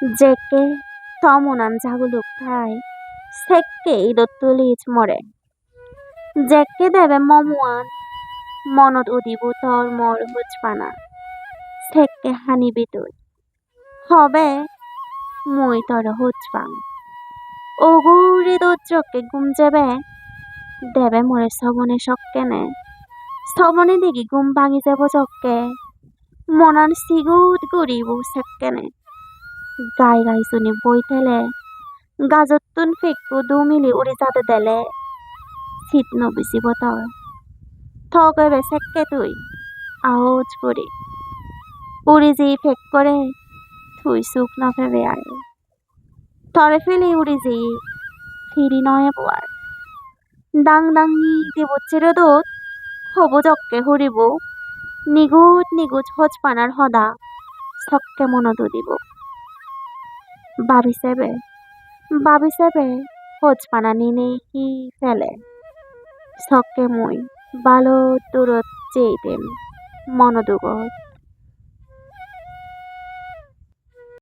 Jekke tomunan jaguluk thai sekke idottulis more. Jekke debe momuan monot udibu tor mor hujpana sekke hanibitui. হবে মুই তর হচ্ছপাং ওগুরি দোজ্জকে ঘুম যাবে দেবে মোরে সবনে সক্কেনে স্থবনে দেখি ঘুম ভাঙি যাব চক্কে মনান সিগুদ গরিবু সেক্কেনে গাই গাই শুনি বই তেলে গাজত্তুন ফেক্কু দুমিলি উড়ি যাতে দেলে শীত নবিসি বতর থগবে সেক্কে তুই আওজ করি উড়ি যে ফেক করে তুই সুখ না ভেবে আয় তরে ফেলে উড়ি যে ফিরি নয় বোয়ার দাং দাং নি দেবচ্ছের দোত হবু জক্কে হরিব নিগুট নিগুট হজপানার হদা সক্কে মনদু দিব বাবি সেবে হজপানা নিনে হি ফেলে সক্কে মুই বালো দূরত চেইতেম মনদুগত